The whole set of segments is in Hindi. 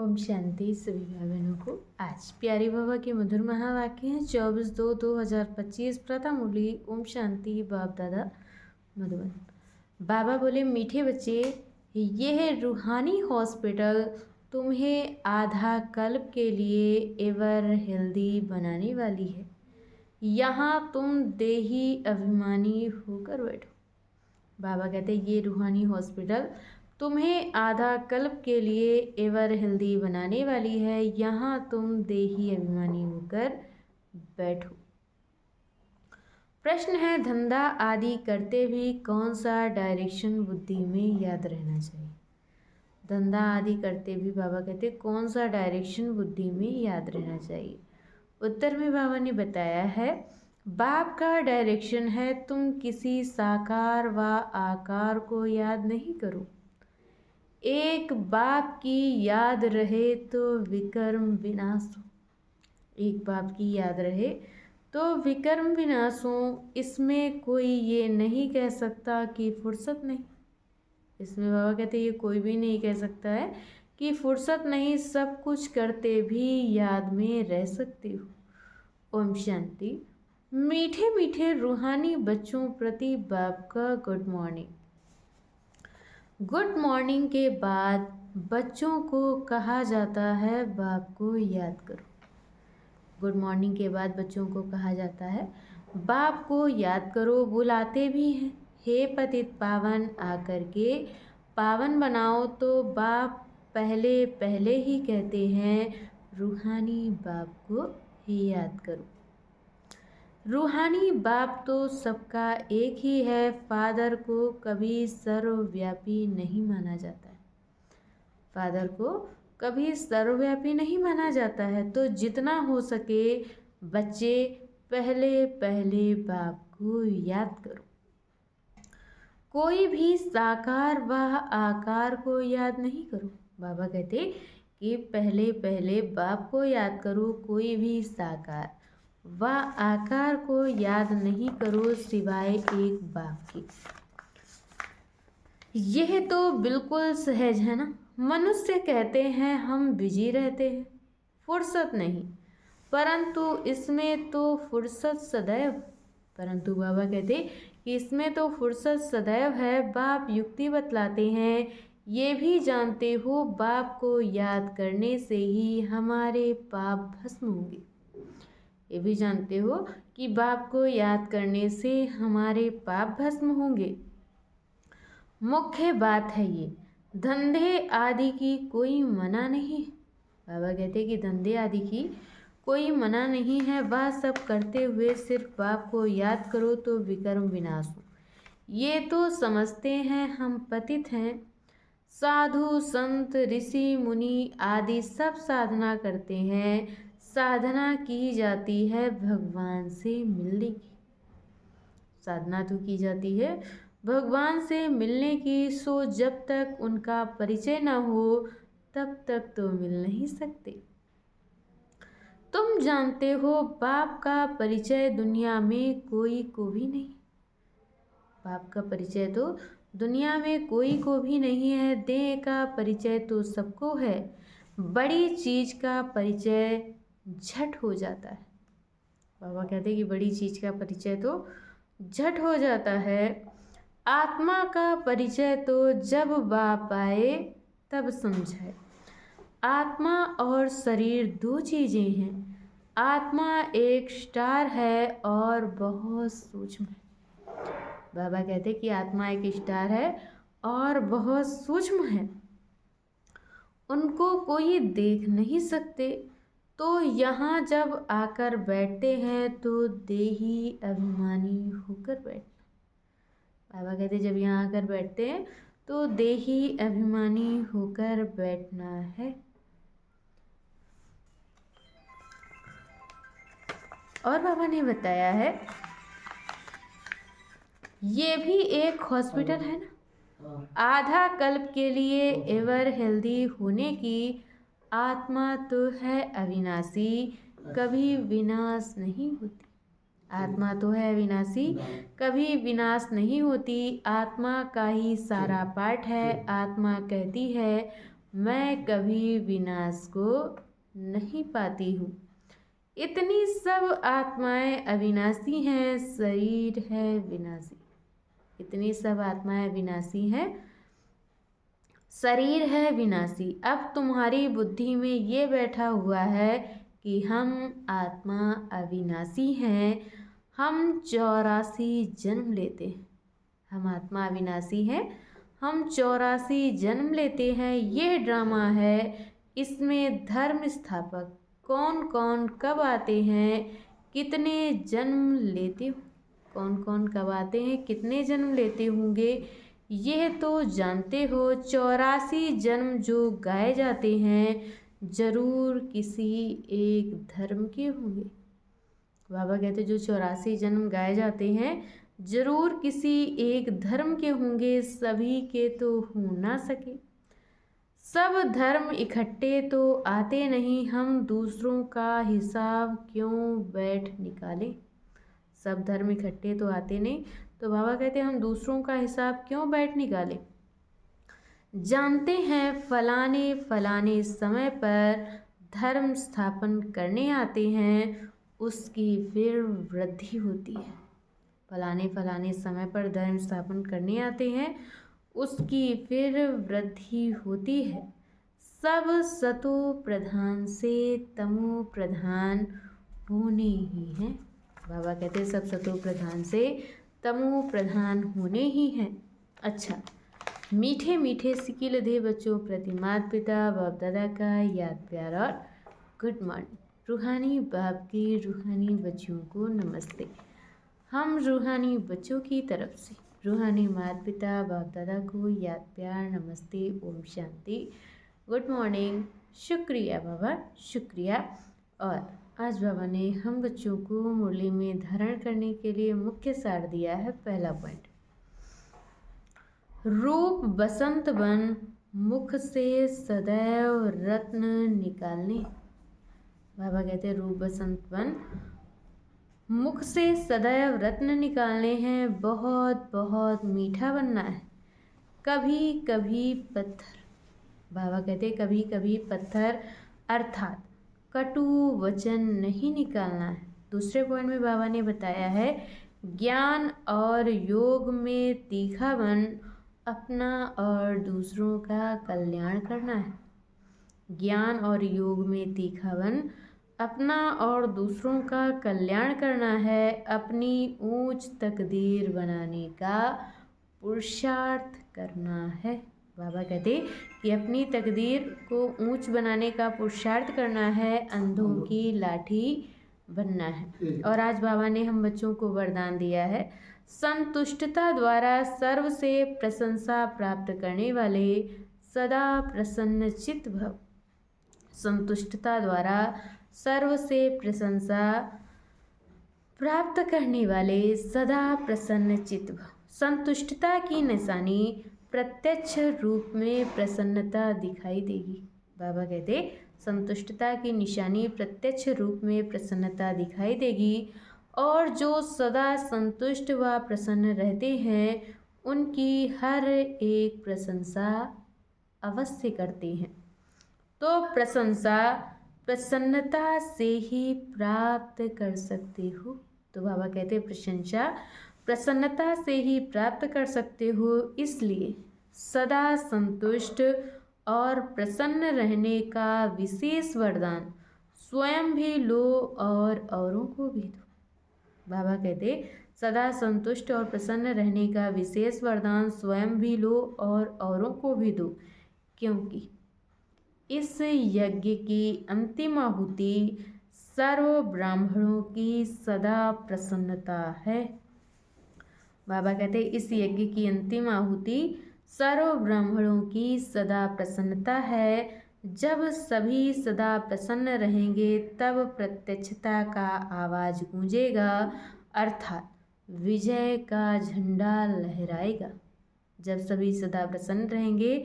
ओम शांति सभी भाई बहनों को। आज प्यारी बाबा के मधुर महावाक्य हैं 24/2/2025 प्रथम मुरली। ओम शांति बाप दादा मधुबन। बाबा बोले, मीठे बच्चे, यह रूहानी हॉस्पिटल तुम्हें आधा कल्प के लिए एवर हेल्दी बनाने वाली है। यहाँ तुम देही अभिमानी होकर बैठो। बाबा कहते ये रूहानी हॉस्पिटल तुम्हें आधा कल्प के लिए एवर हेल्दी बनाने वाली है। यहाँ तुम देही अभिमानी होकर बैठो। प्रश्न है, धंधा आदि करते भी कौन सा डायरेक्शन बुद्धि में याद रहना चाहिए? धंधा आदि करते भी बाबा कहते कौन सा डायरेक्शन बुद्धि में याद रहना चाहिए? उत्तर में बाबा ने बताया है, बाप का डायरेक्शन है तुम किसी साकार व आकार को याद नहीं करो। एक बाप की याद रहे तो विकर्म विनाश हो। एक बाप की याद रहे तो विकर्म विनाश हो। इसमें कोई ये नहीं कह सकता कि फुर्सत नहीं। इसमें बाबा कहते ये कोई भी नहीं कह सकता है कि फुर्सत नहीं, सब कुछ करते भी याद में रह सकते हो। ओम शांति। मीठे मीठे रूहानी बच्चों प्रति बाप का गुड मॉर्निंग। गुड मॉर्निंग के बाद बच्चों को कहा जाता है बाप को याद करो। गुड मॉर्निंग के बाद बच्चों को कहा जाता है बाप को याद करो। बुलाते भी हैं, हे पतित पावन आकर के पावन बनाओ। तो बाप पहले पहले ही कहते हैं रूहानी बाप को ही याद करो। रूहानी बाप तो सबका एक ही है। फादर को कभी सर्वव्यापी नहीं माना जाता है। फादर को कभी सर्वव्यापी नहीं माना जाता है। तो जितना हो सके बच्चे पहले पहले बाप को याद करो। कोई भी साकार व आकार को याद नहीं करो। बाबा कहते कि पहले पहले बाप को याद करो। कोई भी साकार व आकार को याद नहीं करो सिवाय एक बाप की। यह तो बिल्कुल सहज है ना। मनुष्य कहते हैं हम बिजी रहते हैं, फुर्सत नहीं, परंतु इसमें तो फुर्सत सदैव। परंतु बाबा कहते कि इसमें तो फुर्सत सदैव है। बाप युक्ति बतलाते हैं, ये भी जानते हो बाप को याद करने से ही हमारे पाप भस्म होंगे। ये भी जानते हो कि बाप को याद करने से हमारे पाप भस्म होंगे। मुख्य बात है ये, धंधे आदि की कोई मना नहीं। बाबा कहते कि धंधे आदि की कोई मना नहीं है। वह सब करते हुए सिर्फ बाप को याद करो तो विकर्म विनाश हो। ये तो समझते हैं हम पतित हैं। साधु संत ऋषि मुनि आदि सब साधना करते हैं। साधना की जाती है भगवान से मिलने की। साधना तो की जाती है भगवान से मिलने की। सो जब तक उनका परिचय न हो तब तक तो मिल नहीं सकते। तुम जानते हो बाप का परिचय दुनिया में कोई को भी नहीं। बाप का परिचय तो दुनिया में कोई को भी नहीं है। देह का परिचय तो सबको है। बड़ी चीज का परिचय झट हो जाता है। बाबा कहते हैं कि बड़ी चीज का परिचय तो झट हो जाता है। आत्मा का परिचय तो जब बाप आए तब समझाए। आत्मा और शरीर दो चीजें हैं। आत्मा एक स्टार है और बहुत सूक्ष्म है। बाबा कहते हैं कि आत्मा एक स्टार है और बहुत सूक्ष्म है। उनको कोई देख नहीं सकते। तो यहाँ जब आकर बैठते हैं तो देही अभिमानी होकर बैठना। बाबा कहते जब यहाँ आकर बैठते हैं तो देही अभिमानी होकर बैठना है। और बाबा ने बताया है ये भी एक हॉस्पिटल है ना। आधा कल्प के लिए एवर हेल्दी होने की। आत्मा तो है अविनाशी, कभी विनाश नहीं होती। आत्मा तो है अविनाशी, कभी विनाश नहीं होती। आत्मा का ही सारा पाठ है। आत्मा कहती है मैं कभी विनाश को नहीं पाती हूँ। इतनी सब आत्माएं अविनाशी हैं, शरीर है विनाशी। इतनी सब आत्माएं विनाशी हैं, शरीर है विनाशी। अब तुम्हारी बुद्धि में ये बैठा हुआ है कि हम आत्मा अविनाशी हैं, हम 84 जन्म लेते हैं। हम आत्मा अविनाशी हैं, हम 84 जन्म लेते हैं। ये ड्रामा है, इसमें धर्म स्थापक कौन कौन कब आते हैं, कितने जन्म लेते हो, कौन कौन कब आते हैं, कितने जन्म लेते होंगे, यह तो जानते हो। 84 जन्म जो गाए जाते हैं जरूर किसी एक धर्म के होंगे। बाबा कहते जो 84 जन्म गाए जाते हैं जरूर किसी एक धर्म के होंगे, सभी के तो हो ना सके। सब धर्म इकट्ठे तो आते नहीं, हम दूसरों का हिसाब क्यों बैठ निकालें। सब धर्म इकट्ठे तो आते नहीं, तो बाबा कहते हम दूसरों का हिसाब क्यों बैठ निकालें। जानते हैं फलाने फलाने समय पर धर्म स्थापन करने आते हैं, उसकी फिर वृद्धि होती है। फलाने फलाने समय पर धर्म स्थापन करने आते हैं, उसकी फिर वृद्धि होती है। सब सतो प्रधान से तमो प्रधान होने ही हैं। बाबा कहते हैं सब सतो प्रधान से तमो प्रधान होने ही हैं। अच्छा, मीठे मीठे सिकिल दे बच्चों प्रति माता पिता बाप दादा का याद प्यार और गुड मॉर्निंग। रूहानी बाप के रूहानी बच्चों को नमस्ते। हम रूहानी बच्चों की तरफ से रूहानी माता पिता बाप दादा को याद प्यार नमस्ते, ओम शांति, गुड मॉर्निंग, शुक्रिया बाबा, शुक्रिया। और आज बाबा ने हम बच्चों को मुरली में धारण करने के लिए मुख्य सार दिया है। पहला पॉइंट, रूप बसंत बन मुख से सदैव रत्न निकालने। बाबा कहते हैं रूप बसंत बन मुख से सदैव रत्न निकालने हैं। बहुत बहुत मीठा बनना है, कभी कभी पत्थर। बाबा कहते हैं कभी कभी पत्थर अर्थात कटु वचन नहीं निकालना है। दूसरे पॉइंट में बाबा ने बताया है ज्ञान और योग में तीखा बन अपना और दूसरों का कल्याण करना है। ज्ञान और योग में तीखा बन अपना और दूसरों का कल्याण करना है। अपनी ऊंच तकदीर बनाने का पुरुषार्थ करना है। बाबा कहते कि अपनी तकदीर को ऊंच बनाने का पुरुषार्थ करना है, अंधों की लाठी बनना है। और आज बाबा ने हम बच्चों को वरदान दिया है, संतुष्टता द्वारा सर्व से प्रशंसा प्राप्त करने वाले सदा प्रसन्न चित्त भव। संतुष्टता द्वारा सर्व से प्रशंसा प्राप्त करने वाले सदा प्रसन्न चित्त भव। संतुष्टता की निशानी प्रत्यक्ष रूप में प्रसन्नता दिखाई देगी। बाबा कहते संतुष्टता की निशानी प्रत्यक्ष रूप में प्रसन्नता दिखाई देगी। और जो सदा संतुष्ट व प्रसन्न रहते हैं उनकी हर एक प्रशंसा अवश्य करते हैं। तो प्रशंसा प्रसन्नता से ही प्राप्त कर सकते हो। तो बाबा कहते हैं प्रशंसा प्रसन्नता से ही प्राप्त कर सकते हो। इसलिए सदा संतुष्ट और प्रसन्न रहने का विशेष वरदान स्वयं भी लो और औरों को भी दो। बाबा कहते सदा संतुष्ट और प्रसन्न रहने का विशेष वरदान स्वयं भी लो और औरों को भी दो, क्योंकि इस यज्ञ की अंतिम आहुति सर्व ब्राह्मणों की सदा प्रसन्नता है। बाबा कहते इस यज्ञ की अंतिम आहुति सर्व ब्राह्मणों की सदा प्रसन्नता है। जब सभी सदा प्रसन्न रहेंगे तब प्रत्यक्षता का आवाज गूंजेगा, अर्थात विजय का झंडा लहराएगा। जब सभी सदा प्रसन्न रहेंगे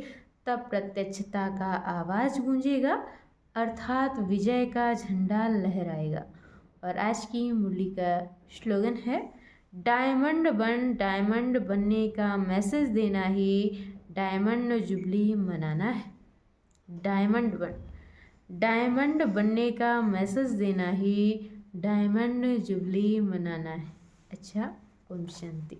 तब प्रत्यक्षता का आवाज गूंजेगा, अर्थात विजय का झंडा लहराएगा। और आज की मुरली का स्लोगन है डायमंड बन, डायमंड बनने का मैसेज देना ही डायमंड जुबली मनाना है। डायमंड बनने का मैसेज देना ही डायमंड जुबली मनाना है। अच्छा, ओम शांति।